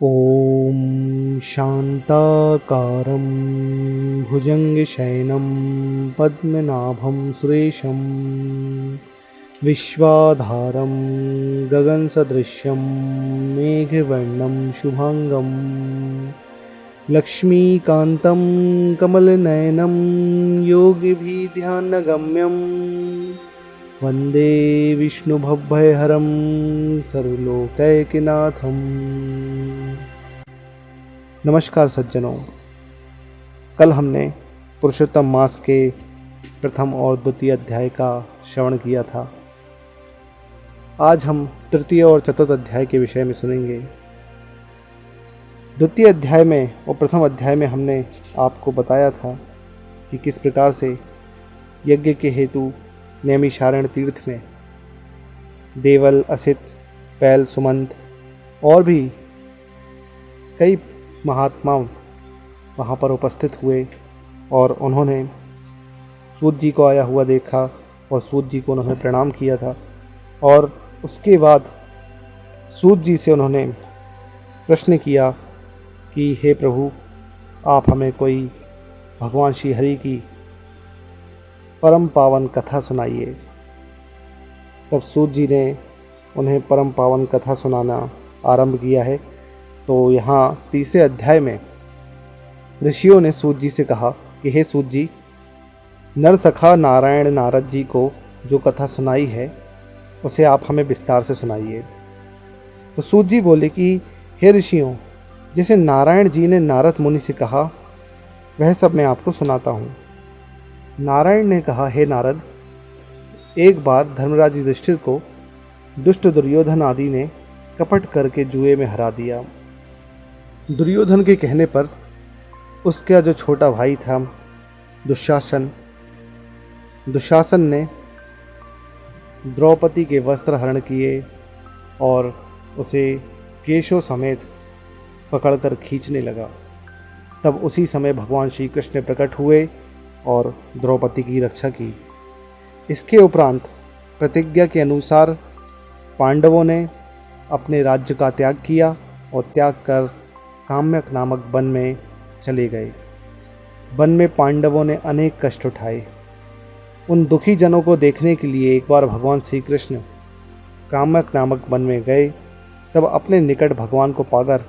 ॐ शान्ताकारं भुजङ्गशयनं पद्मनाभं सुरेशं विश्वाधारं गगनसदृशं मेघवर्णं शुभांगं लक्ष्मीकान्तं कमलनयनं योगिभिर्ध्यानगम्यं वन्दे विष्णुभवभयहरं सर्वलोकैकनाथम्। नमस्कार सज्जनों, कल हमने पुरुषोत्तम मास के प्रथम और द्वितीय अध्याय का श्रवण किया था। आज हम तृतीय और चतुर्थ अध्याय के विषय में सुनेंगे। द्वितीय अध्याय में और प्रथम अध्याय में हमने आपको बताया था कि किस प्रकार से यज्ञ के हेतु नैमिषारण्य तीर्थ में देवल, असित, पैल, सुमंत और भी कई महात्मा वहाँ पर उपस्थित हुए और उन्होंने सूत जी को आया हुआ देखा और सूत जी को उन्होंने प्रणाम किया था। और उसके बाद सूत जी से उन्होंने प्रश्न किया कि हे प्रभु, आप हमें कोई भगवान श्री हरि की परम पावन कथा सुनाइए। तब सूत जी ने उन्हें परम पावन कथा सुनाना आरंभ किया है। तो यहाँ तीसरे अध्याय में ऋषियों ने सूत जी से कहा कि हे सूत जी, नरसखा नारायण नारद जी को जो कथा सुनाई है उसे आप हमें विस्तार से सुनाइए। तो सूत जी बोले कि हे ऋषियों, जैसे नारायण जी ने नारद मुनि से कहा वह सब मैं आपको सुनाता हूँ। नारायण ने कहा, हे नारद, एक बार धर्मराज युधिष्ठिर को दुष्ट दुर्योधन आदि ने कपट करके जुए में हरा दिया। दुर्योधन के कहने पर उसका जो छोटा भाई था दुशासन ने द्रौपदी के वस्त्र हरण किए और उसे केशों समेत पकड़कर खींचने लगा। तब उसी समय भगवान श्री कृष्ण प्रकट हुए और द्रौपदी की रक्षा की। इसके उपरांत प्रतिज्ञा के अनुसार पांडवों ने अपने राज्य का त्याग किया और त्याग कर काम्यक नामक वन में चले गए। वन में पांडवों ने अनेक कष्ट उठाए। उन दुखी जनों को देखने के लिए एक बार भगवान श्री कृष्ण काम्यक नामक वन में गए। तब अपने निकट भगवान को पाकर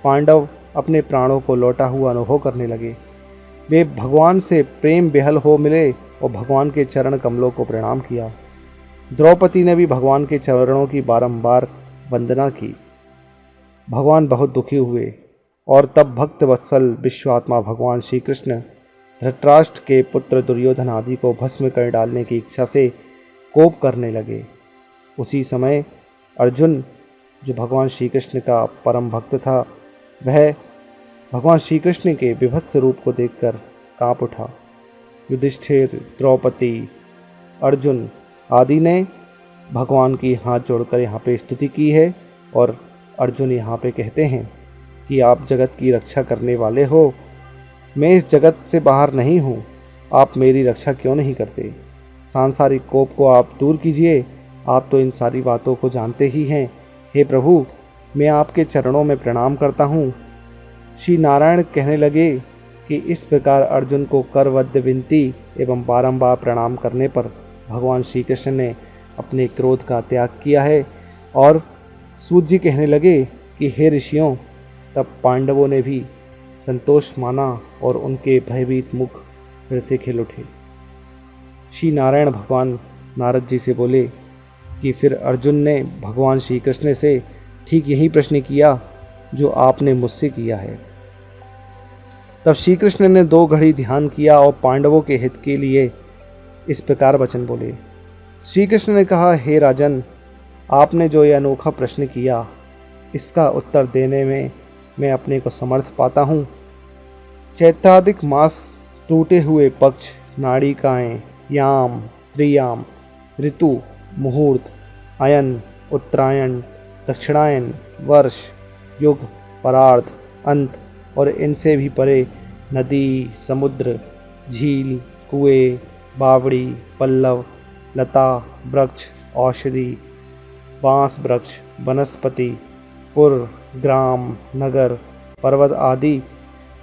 पांडव अपने प्राणों को लौटा हुआ अनुभव करने लगे। वे भगवान से प्रेम बेहल हो मिले और भगवान के चरण कमलों को प्रणाम किया। द्रौपदी ने भी भगवान के चरणों की बारंबार वंदना की। भगवान बहुत दुखी हुए और तब भक्त वत्सल विश्वात्मा भगवान श्री कृष्ण धृतराष्ट्र के पुत्र दुर्योधन आदि को भस्म कर डालने की इच्छा से कोप करने लगे। उसी समय अर्जुन, जो भगवान श्री कृष्ण का परम भक्त था, वह भगवान श्री कृष्ण के विभत्स रूप को देखकर कांप उठा। युधिष्ठिर, द्रौपदी, अर्जुन आदि ने भगवान की हाथ जोड़कर यहाँ पे स्तुति की है। और अर्जुन यहाँ पे कहते हैं कि आप जगत की रक्षा करने वाले हो, मैं इस जगत से बाहर नहीं हूँ, आप मेरी रक्षा क्यों नहीं करते? सांसारिक कोप को आप दूर कीजिए, आप तो इन सारी बातों को जानते ही हैं। हे प्रभु, मैं आपके चरणों में प्रणाम करता हूँ। श्री नारायण कहने लगे कि इस प्रकार अर्जुन को करवद्ध विनती एवं बारंबार प्रणाम करने पर भगवान श्री कृष्ण ने अपने क्रोध का त्याग किया है। और सूत जी कहने लगे कि हे ऋषियों, तब पांडवों ने भी संतोष माना और उनके भयभीत मुख फिर से खिल उठे। श्री नारायण भगवान नारद जी से बोले कि फिर अर्जुन ने भगवान श्री कृष्ण से ठीक यही प्रश्न किया जो आपने मुझसे किया है। तब श्री कृष्ण ने 2 घड़ी ध्यान किया और पांडवों के हित के लिए इस प्रकार वचन बोले। श्री कृष्ण ने कहा, हे राजन, आपने जो यह अनोखा प्रश्न किया, इसका उत्तर देने में मैं अपने को समर्थ पाता हूँ। चैत्रादिक मास, टूटे हुए पक्ष, नाड़िकाएँ, याम, त्रियाम, ऋतु, मुहूर्त, अयन, उत्तरायण, दक्षिणायन, वर्ष, युग, परार्ध, अंत और इनसे भी परे नदी, समुद्र, झील, कुएं, बावड़ी, पल्लव, लता, वृक्ष, औषधि, बांस वृक्ष, वनस्पति, पुर, ग्राम, नगर, पर्वत आदि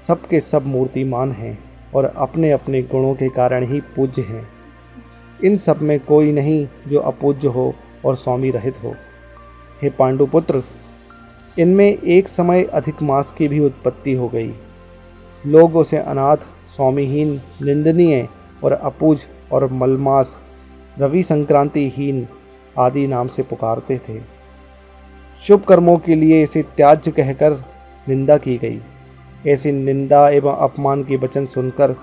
सबके सब मूर्तिमान हैं और अपने अपने गुणों के कारण ही पूज्य हैं। इन सब में कोई नहीं जो अपूज्य हो और स्वामी रहित हो। हे पांडुपुत्र, इनमें एक समय अधिक मास की भी उत्पत्ति हो गई। लोग उसे अनाथ, स्वामीहीन, निंदनीय और अपूज और मलमास, रवि संक्रांतिहीन आदि नाम से पुकारते थे। शुभ कर्मों के लिए इसे त्याज्य कहकर निंदा की गई। ऐसी निंदा एवं अपमान के वचन सुनकर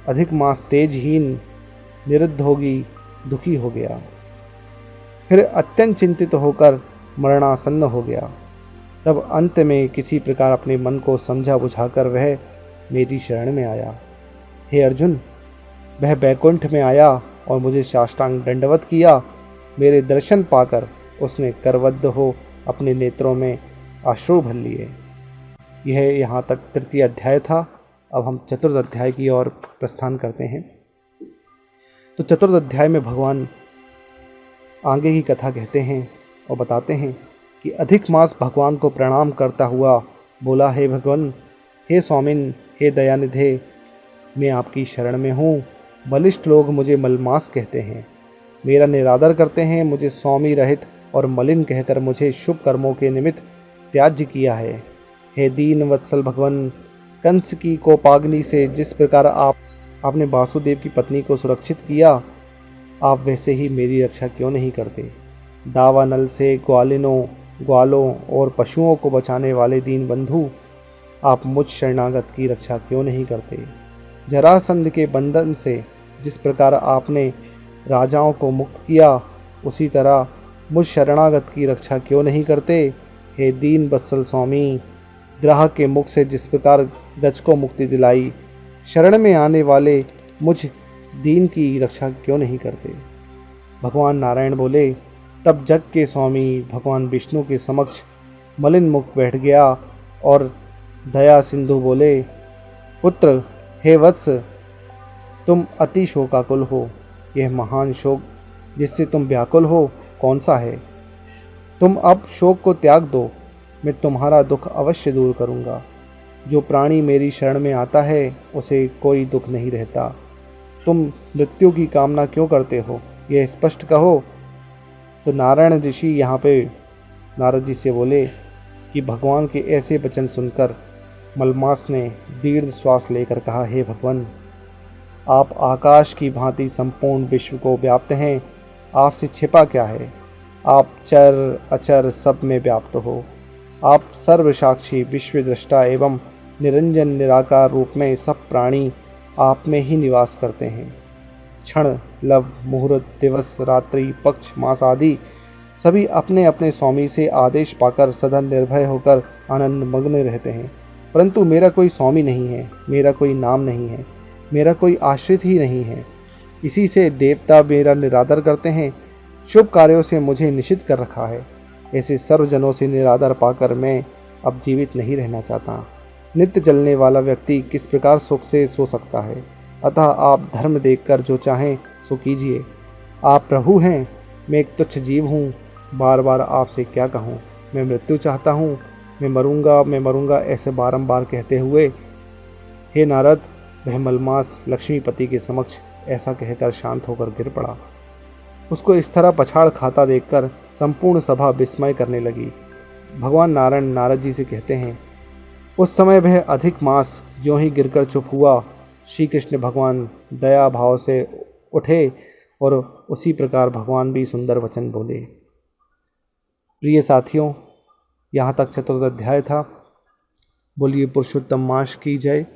अधिक मास तेजहीन, निरुद्योगी, दुखी हो गया। फिर अत्यंत चिंतित होकर मरणासन्न हो गया। तब अंत में किसी प्रकार अपने मन को समझा बुझाकर वह मेरी शरण में आया। हे अर्जुन, वह बैकुंठ में आया और मुझे साष्टांग दंडवत किया। मेरे दर्शन पाकर उसने करबद्ध हो अपने नेत्रों में अश्रु भर लिए। यह यहाँ तक तृतीय अध्याय था। अब हम चतुर्थ अध्याय की ओर प्रस्थान करते हैं। तो चतुर्थ अध्याय में भगवान आगे की कथा कहते हैं और बताते हैं कि अधिक मास भगवान को प्रणाम करता हुआ बोला, हे भगवान, हे स्वामिन, हे दयानिधे, मैं आपकी शरण में हूँ। बलिष्ठ लोग मुझे मलमास कहते हैं, मेरा निरादर करते हैं, मुझे स्वामी रहित और मलिन कहकर मुझे शुभ कर्मों के निमित्त त्याज्य किया है। हे दीन वत्सल भगवान, कंस की कोपाग्नि से जिस प्रकार आपने वासुदेव की पत्नी को सुरक्षित किया, आप वैसे ही मेरी रक्षा क्यों नहीं करते। दावानल से ग्वालों और पशुओं को बचाने वाले दीन बंधु, आप मुझ शरणागत की रक्षा क्यों नहीं करते। जरासंध के बंधन से जिस प्रकार आपने राजाओं को मुक्त किया, उसी तरह मुझ शरणागत की रक्षा क्यों नहीं करते। हे दीन वत्सल स्वामी, ग्राहक के मुख से जिस प्रकार गज को मुक्ति दिलाई, शरण में आने वाले मुझ दीन की रक्षा क्यों नहीं करते। भगवान नारायण बोले, तब जग के स्वामी भगवान विष्णु के समक्ष मलिन मुख बैठ गया और दया सिंधु बोले, पुत्र, हे वत्स, तुम अति शोकाकुल हो। यह महान शोक जिससे तुम व्याकुल हो कौन सा है। तुम अब शोक को त्याग दो, मैं तुम्हारा दुख अवश्य दूर करूंगा। जो प्राणी मेरी शरण में आता है उसे कोई दुख नहीं रहता। तुम मृत्यु की कामना क्यों करते हो, यह स्पष्ट कहो। तो नारायण ऋषि यहाँ पे नारद जी से बोले कि भगवान के ऐसे वचन सुनकर मलमास ने दीर्घ श्वास लेकर कहा, हे भगवान, आप आकाश की भांति संपूर्ण विश्व को व्याप्त हैं, आपसे छिपा क्या है। आप चर अचर सब में व्याप्त हो। आप सर्वसाक्षी, विश्वद्रष्टा एवं निरंजन निराकार रूप में सब प्राणी आप में ही निवास करते हैं। क्षण, लव, मुहूर्त, दिवस, रात्रि, पक्ष, मास आदि सभी अपने अपने स्वामी से आदेश पाकर सदा निर्भय होकर आनंद मग्न रहते हैं। परंतु मेरा कोई स्वामी नहीं है, मेरा कोई नाम नहीं है, मेरा कोई आश्रित ही नहीं है। इसी से देवता मेरा निरादर करते हैं, शुभ कार्यों से मुझे निषिद्ध कर रखा है। ऐसे सर्वजनों से निरादर पाकर मैं अब जीवित नहीं रहना चाहता। नित्य चलने वाला व्यक्ति किस प्रकार सुख से सो सकता है। अतः आप धर्म देखकर जो चाहें सो कीजिए। आप प्रभु हैं, मैं एक तुच्छ जीव हूँ। बार बार आपसे क्या कहूँ। मैं मृत्यु चाहता हूँ, मैं मरूंगा ऐसे बारंबार कहते हुए हे नारद, वह मलमास लक्ष्मीपति के समक्ष ऐसा कहकर शांत होकर गिर पड़ा। उसको इस तरह पछाड़ खाता देखकर संपूर्ण सभा विस्मय करने लगी। भगवान नारायण नारद जी से कहते हैं, उस समय वह अधिक मास ज्यों ही गिरकर चुप हुआ, श्री कृष्ण भगवान दया भाव से उठे और उसी प्रकार भगवान भी सुंदर वचन बोले। प्रिय साथियों, यहाँ तक चतुर्थ अध्याय था। बोलिए पुरुषोत्तम मास की जय,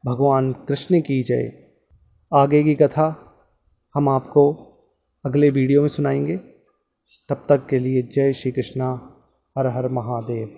भगवान कृष्ण की जय। आगे की कथा हम आपको अगले वीडियो में सुनाएंगे। तब तक के लिए जय श्री कृष्णा, हर हर महादेव।